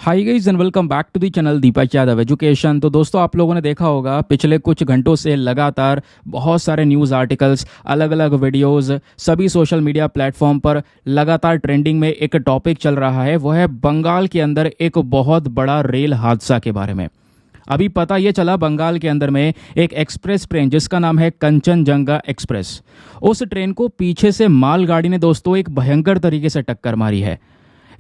Hi guys and welcome back to the channel Deepak Yadav education. तो दोस्तों, आप लोगों ने देखा होगा पिछले कुछ घंटों से लगातार बहुत सारे न्यूज़ आर्टिकल्स, अलग अलग वीडियोस सभी सोशल मीडिया प्लेटफॉर्म पर लगातार ट्रेंडिंग में एक टॉपिक चल रहा है। वो है बंगाल के अंदर एक बहुत बड़ा रेल हादसा के बारे में। अभी पता ये चला बंगाल के अंदर में एक एक्सप्रेस ट्रेन जिसका नाम है कंचनजंगा एक्सप्रेस, उस ट्रेन को पीछे से मालगाड़ी ने दोस्तों एक भयंकर तरीके से टक्कर मारी है।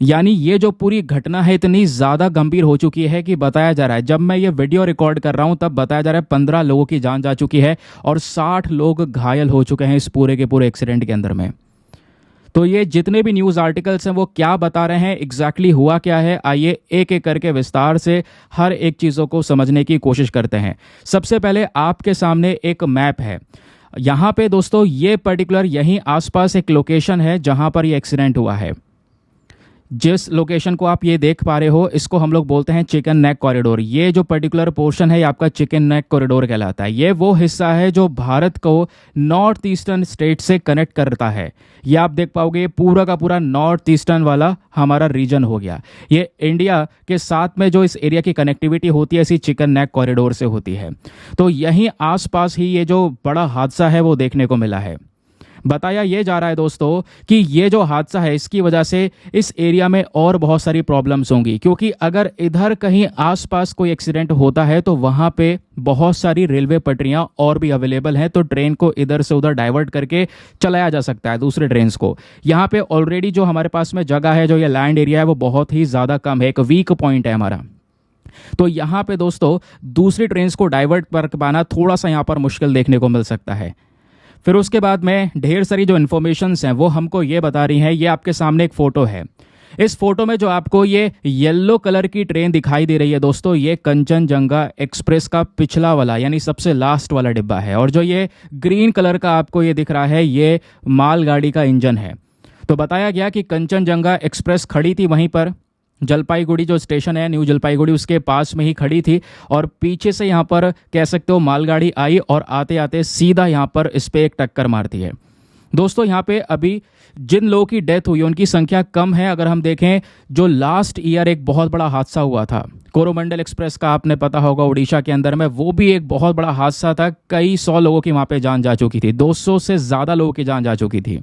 यानी ये जो पूरी घटना है इतनी ज़्यादा गंभीर हो चुकी है कि बताया जा रहा है, जब मैं ये वीडियो रिकॉर्ड कर रहा हूँ तब बताया जा रहा है 15 लोगों की जान जा चुकी है और 60 लोग घायल हो चुके हैं इस पूरे के पूरे एक्सीडेंट के अंदर में। तो ये जितने भी न्यूज़ आर्टिकल्स हैं वो क्या बता रहे हैं, एग्जैक्टली हुआ क्या है, आइए एक एक करके विस्तार से हर एक चीज़ों को समझने की कोशिश करते हैं। सबसे पहले आपके सामने एक मैप है। यहाँ पे दोस्तों ये पर्टिकुलर यहीं आसपास एक लोकेशन है जहाँ पर ये एक्सीडेंट हुआ है। जिस लोकेशन को आप ये देख पा रहे हो इसको हम लोग बोलते हैं चिकन नेक कॉरिडोर। ये जो पर्टिकुलर पोर्शन है ये आपका चिकन नेक कॉरिडोर कहलाता है। ये वो हिस्सा है जो भारत को नॉर्थ ईस्टर्न स्टेट से कनेक्ट करता है। ये आप देख पाओगे पूरा का पूरा नॉर्थ ईस्टर्न वाला हमारा रीजन हो गया। ये इंडिया के साथ में जो इस एरिया की कनेक्टिविटी होती है इसी चिकन नेक कॉरिडोर से होती है। तो यहीं आसपास ही ये जो बड़ा हादसा है वो देखने को मिला है। बताया ये जा रहा है दोस्तों कि ये जो हादसा है इसकी वजह से इस एरिया में और बहुत सारी प्रॉब्लम्स होंगी, क्योंकि अगर इधर कहीं आसपास कोई एक्सीडेंट होता है तो वहाँ पे बहुत सारी रेलवे पटरियाँ और भी अवेलेबल हैं, तो ट्रेन को इधर से उधर डाइवर्ट करके चलाया जा सकता है दूसरे ट्रेन को। यहाँ पे ऑलरेडी जो हमारे पास में जगह है, जो ये लैंड एरिया है वो बहुत ही ज़्यादा कम है, एक वीक पॉइंट है हमारा। तो यहाँ पे दोस्तों दूसरी ट्रेन को डाइवर्ट कर पाना थोड़ा सा यहाँ पर मुश्किल देखने को मिल सकता है। फिर उसके बाद में ढेर सारी जो इन्फॉर्मेशंस हैं वो हमको ये बता रही हैं। ये आपके सामने एक फ़ोटो है। इस फोटो में जो आपको ये येलो कलर की ट्रेन दिखाई दे रही है दोस्तों, ये कंचनजंगा एक्सप्रेस का पिछला वाला यानी सबसे लास्ट वाला डिब्बा है। और जो ये ग्रीन कलर का आपको ये दिख रहा है ये मालगाड़ी का इंजन है। तो बताया गया कि कंचनजंगा एक्सप्रेस खड़ी थी वहीं पर, जलपाईगुड़ी जो स्टेशन है न्यू जलपाईगुड़ी उसके पास में ही खड़ी थी, और पीछे से यहाँ पर कह सकते हो मालगाड़ी आई और आते आते सीधा यहाँ पर इस पर एक टक्कर मारती है। दोस्तों यहाँ पे अभी जिन लोगों की डेथ हुई उनकी संख्या कम है। अगर हम देखें जो लास्ट ईयर एक बहुत बड़ा हादसा हुआ था कोरोमंडल एक्सप्रेस का, आपने पता होगा उड़ीसा के अंदर में, वो भी एक बहुत बड़ा हादसा था। कई 100 लोगों की वहाँ पे जान जा चुकी थी, 200 से ज़्यादा लोगों की जान जा चुकी थी।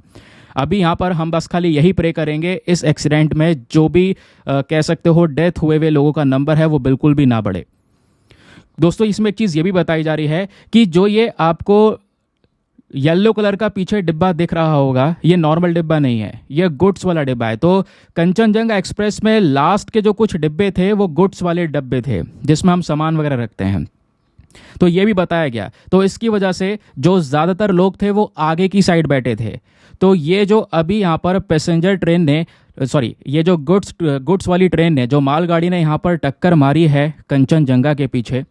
अभी यहाँ पर हम बस खाली यही प्रे करेंगे इस एक्सीडेंट में जो भी कह सकते हो डेथ हुए हुए लोगों का नंबर है वो बिल्कुल भी ना बढ़े। दोस्तों इसमें एक चीज़ ये भी बताई जा रही है कि जो ये आपको येलो कलर का पीछे डिब्बा दिख रहा होगा ये नॉर्मल डिब्बा नहीं है, ये गुड्स वाला डिब्बा है। तो कंचनजंगा एक्सप्रेस में लास्ट के जो कुछ डिब्बे थे वो गुड्स वाले डिब्बे थे जिसमें हम सामान वगैरह रखते हैं। तो ये भी बताया गया। तो इसकी वजह से जो ज़्यादातर लोग थे वो आगे की साइड बैठे थे। तो ये जो अभी यहाँ पर पैसेंजर ट्रेन ने ये जो गुड्स वाली ट्रेन ने जो मालगाड़ी ने यहाँ पर टक्कर मारी है कंचनजंगा के पीछे,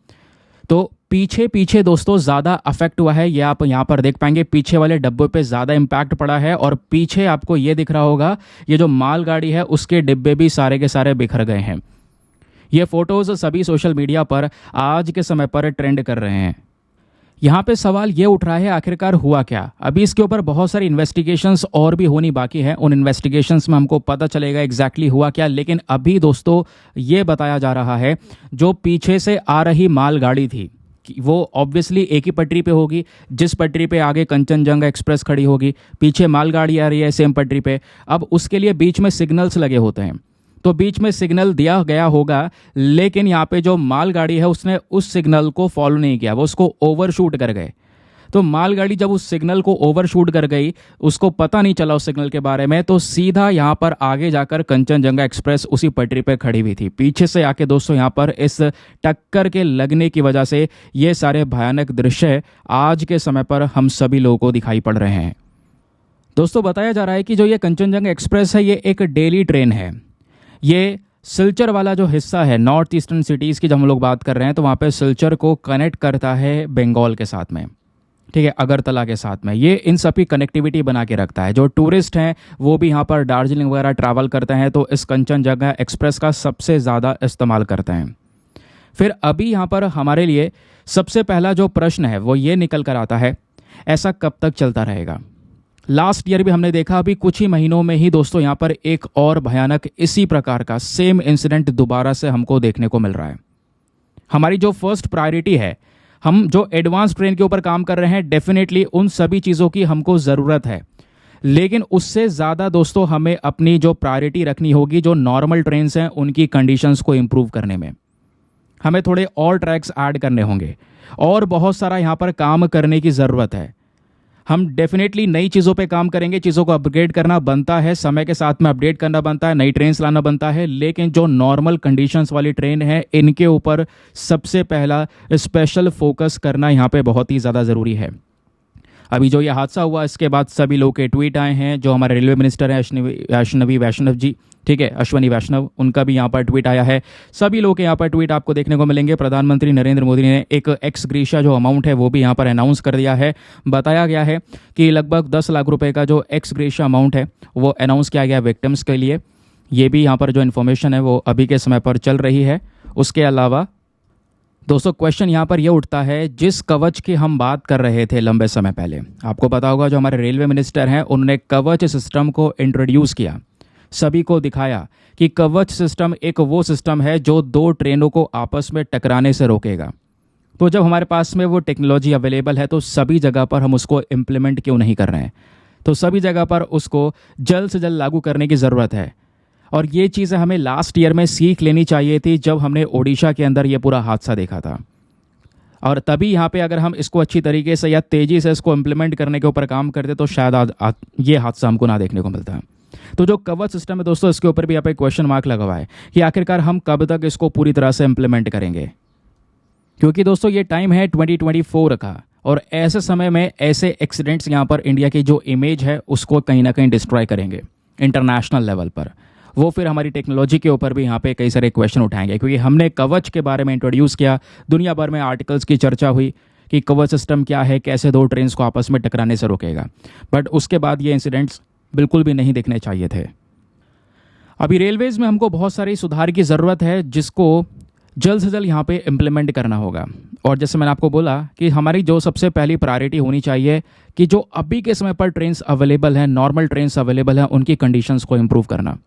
तो पीछे पीछे दोस्तों ज़्यादा अफेक्ट हुआ है। ये आप यहाँ पर देख पाएंगे पीछे वाले डब्बे पे ज़्यादा इम्पैक्ट पड़ा है, और पीछे आपको ये दिख रहा होगा ये जो मालगाड़ी है उसके डिब्बे भी सारे के सारे बिखर गए हैं। ये फोटोज़ सभी सोशल मीडिया पर आज के समय पर ट्रेंड कर रहे हैं। यहाँ पे सवाल ये उठ रहा है आखिरकार हुआ क्या। अभी इसके ऊपर बहुत सारी इन्वेस्टिगेशंस और भी होनी बाकी है, उन इन्वेस्टिगेशंस में हमको पता चलेगा एग्जैक्टली हुआ क्या। लेकिन अभी दोस्तों ये बताया जा रहा है जो पीछे से आ रही मालगाड़ी थी वो ऑब्वियसली एक ही पटरी पे होगी, जिस पटरी पे आगे कंचनजंगा एक्सप्रेस खड़ी होगी पीछे मालगाड़ी आ रही है सेम पटरी पे। अब उसके लिए बीच में सिग्नल्स लगे होते हैं, तो बीच में सिग्नल दिया गया होगा, लेकिन यहाँ पे जो मालगाड़ी है उसने उस सिग्नल को फॉलो नहीं किया, वो उसको ओवरशूट कर गए। तो मालगाड़ी जब उस सिग्नल को ओवरशूट कर गई, उसको पता नहीं चला उस सिग्नल के बारे में, तो सीधा यहाँ पर आगे जाकर कंचनजंगा एक्सप्रेस उसी पटरी पर खड़ी हुई थी। पीछे से आके दोस्तों यहाँ पर इस टक्कर के लगने की वजह से ये सारे भयानक दृश्य आज के समय पर हम सभी लोगों को दिखाई पड़ रहे हैं। दोस्तों बताया जा रहा है कि जो ये कंचनजंगा एक्सप्रेस है ये एक डेली ट्रेन है। ये सिलचर वाला जो हिस्सा है नॉर्थ ईस्टर्न सिटीज़ की जब हम लोग बात कर रहे हैं तो वहाँ पे सिलचर को कनेक्ट करता है बंगाल के साथ में, ठीक है, अगरतला के साथ में। ये इन सब की कनेक्टिविटी बना के रखता है। जो टूरिस्ट हैं वो भी यहाँ पर दार्जिलिंग वगैरह ट्रैवल करते हैं तो इस कंचनजंगा एक्सप्रेस का सबसे ज़्यादा इस्तेमाल करते हैं। फिर अभी यहाँ पर हमारे लिए सबसे पहला जो प्रश्न है वो ये निकल कर आता है, ऐसा कब तक चलता रहेगा। लास्ट ईयर भी हमने देखा, अभी कुछ ही महीनों में ही दोस्तों यहाँ पर एक और भयानक इसी प्रकार का सेम इंसिडेंट दोबारा से हमको देखने को मिल रहा है। हमारी जो फर्स्ट प्रायोरिटी है, हम जो एडवांस ट्रेन के ऊपर काम कर रहे हैं, डेफिनेटली उन सभी चीज़ों की हमको ज़रूरत है, लेकिन उससे ज़्यादा दोस्तों हमें अपनी जो प्रायोरिटी रखनी होगी, जो नॉर्मल ट्रेन्स हैं उनकी कंडीशंस को इम्प्रूव करने में हमें थोड़े और ट्रैक्स ऐड करने होंगे और बहुत सारा यहाँ पर काम करने की ज़रूरत है। हम डेफिनेटली नई चीज़ों पे काम करेंगे, चीज़ों को अपग्रेड करना बनता है, समय के साथ में अपडेट करना बनता है, नई ट्रेन्स लाना बनता है, लेकिन जो नॉर्मल कंडीशंस वाली ट्रेन है इनके ऊपर सबसे पहला स्पेशल फोकस करना यहाँ पे बहुत ही ज़्यादा ज़रूरी है। अभी जो ये हादसा हुआ इसके बाद सभी लोग के ट्वीट आए हैं। जो हमारे रेलवे मिनिस्टर हैं अश्विनी वैष्णव जी, ठीक है, अश्विनी वैष्णव, उनका भी यहाँ पर ट्वीट आया है। सभी लोग के यहाँ पर ट्वीट आपको देखने को मिलेंगे। प्रधानमंत्री नरेंद्र मोदी ने एक एक्स ग्रीशा जो अमाउंट है वो भी यहाँ पर अनाउंस कर दिया है। बताया गया है कि लगभग 10 लाख रुपए का जो एक्स ग्रीशा अमाउंट है वो अनाउंस किया गया विक्टिम्स के लिए। ये भी यहाँ पर जो इन्फॉर्मेशन है वो अभी के समय पर चल रही है। उसके अलावा दोस्तों क्वेश्चन यहाँ पर यह उठता है, जिस कवच की हम बात कर रहे थे लंबे समय पहले, आपको पता होगा जो हमारे रेलवे मिनिस्टर हैं उन्होंने कवच सिस्टम को इंट्रोड्यूस किया, सभी को दिखाया कि कवच सिस्टम एक वो सिस्टम है जो 2 ट्रेनों को आपस में टकराने से रोकेगा। तो जब हमारे पास में वो टेक्नोलॉजी अवेलेबल है तो सभी जगह पर हम उसको इम्प्लीमेंट क्यों नहीं कर रहे हैं? तो सभी जगह पर उसको जल्द से जल्द लागू करने की ज़रूरत है। और ये चीज़ें हमें लास्ट ईयर में सीख लेनी चाहिए थी जब हमने ओडिशा के अंदर ये पूरा हादसा देखा था। और तभी यहाँ पे अगर हम इसको अच्छी तरीके से या तेज़ी से इसको इम्प्लीमेंट करने के ऊपर काम करते तो शायद ये हादसा हमको ना देखने को मिलता। तो जो कवच सिस्टम है दोस्तों, इसके ऊपर भी यहाँ पे क्वेश्चन मार्क लगा हुआ है कि आखिरकार हम कब तक इसको पूरी तरह से इम्प्लीमेंट करेंगे, क्योंकि दोस्तों ये टाइम है 2024 का, और ऐसे समय में ऐसे एक्सीडेंट्स यहाँ पर इंडिया की जो इमेज है उसको कहीं ना कहीं डिस्ट्रॉय करेंगे इंटरनेशनल लेवल पर। वो फिर हमारी टेक्नोलॉजी के ऊपर भी यहाँ पे कई सारे क्वेश्चन उठाएंगे, क्योंकि हमने कवच के बारे में इंट्रोड्यूस किया, दुनिया भर में आर्टिकल्स की चर्चा हुई कि कवच सिस्टम क्या है, कैसे 2 ट्रेन्स को आपस में टकराने से रोकेगा, बट उसके बाद ये इंसिडेंट्स बिल्कुल भी नहीं दिखने चाहिए थे। अभी रेलवेज़ में हमको बहुत सारी सुधार की ज़रूरत है जिसको जल्द से जल्द यहाँ पे इम्प्लीमेंट करना होगा। और जैसे मैंने आपको बोला कि हमारी जो सबसे पहली प्रायोरिटी होनी चाहिए कि जो अभी के समय पर ट्रेन्स अवेलेबल हैं, नॉर्मल ट्रेन्स अवेलेबल हैं, उनकी कंडीशंस को इम्प्रूव करना,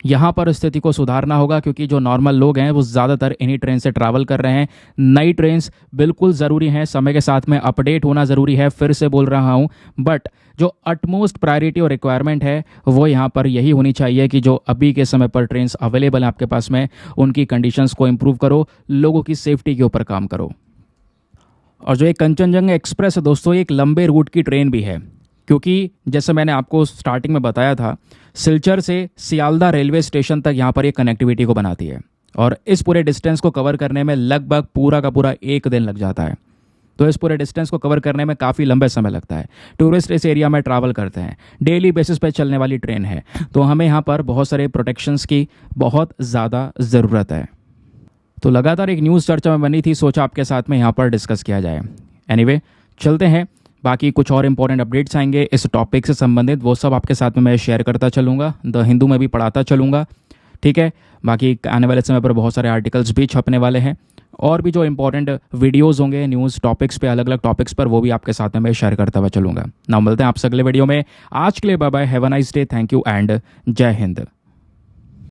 यहाँ पर स्थिति को सुधारना होगा, क्योंकि जो नॉर्मल लोग हैं वो ज़्यादातर इन्हीं ट्रेन से ट्रैवल कर रहे हैं। नई ट्रेन्स बिल्कुल ज़रूरी हैं, समय के साथ में अपडेट होना ज़रूरी है, फिर से बोल रहा हूँ, बट जो अटमोस्ट प्रायोरिटी और रिक्वायरमेंट है वो यहाँ पर यही होनी चाहिए कि जो अभी के समय पर ट्रेन्स अवेलेबल हैं आपके पास में, उनकी कंडीशंस को इम्प्रूव करो, लोगों की सेफ्टी के ऊपर काम करो। और जो एक कंचनजंगा एक्सप्रेस है दोस्तों, एक लंबे रूट की ट्रेन भी है, क्योंकि जैसे मैंने आपको स्टार्टिंग में बताया था, सिलचर से सियालदा रेलवे स्टेशन तक यहाँ पर ये कनेक्टिविटी को बनाती है, और इस पूरे डिस्टेंस को कवर करने में लगभग पूरा का पूरा 1 दिन लग जाता है। तो इस पूरे डिस्टेंस को कवर करने में काफ़ी लंबे समय लगता है। टूरिस्ट इस एरिया में ट्रैवल करते हैं, डेली बेसिस पे चलने वाली ट्रेन है, तो हमें यहाँ पर बहुत सारे प्रोटेक्शंस की बहुत ज़्यादा ज़रूरत है। तो लगातार एक न्यूज़ चर्चा में बनी थी, सोचा आपके साथ में यहाँ पर डिस्कस किया जाए। एनीवे, चलते हैं, बाकी कुछ और इंपॉर्टेंट अपडेट्स आएंगे इस टॉपिक से संबंधित, वो सब आपके साथ में मैं शेयर करता चलूँगा, द हिंदू में भी पढ़ाता चलूँगा, ठीक है। बाकी आने वाले समय पर बहुत सारे आर्टिकल्स भी छपने वाले हैं, और भी जो इंपॉर्टेंट वीडियोस होंगे न्यूज़ टॉपिक्स पे, अलग अलग टॉपिक्स पर, वो भी आपके साथ में मैं शेयर करता हुआ चलूँगा। ना मिलते हैं आपसे अगले वीडियो में। आज के लिए bye bye, have a nice day, thank you and Jai Hind.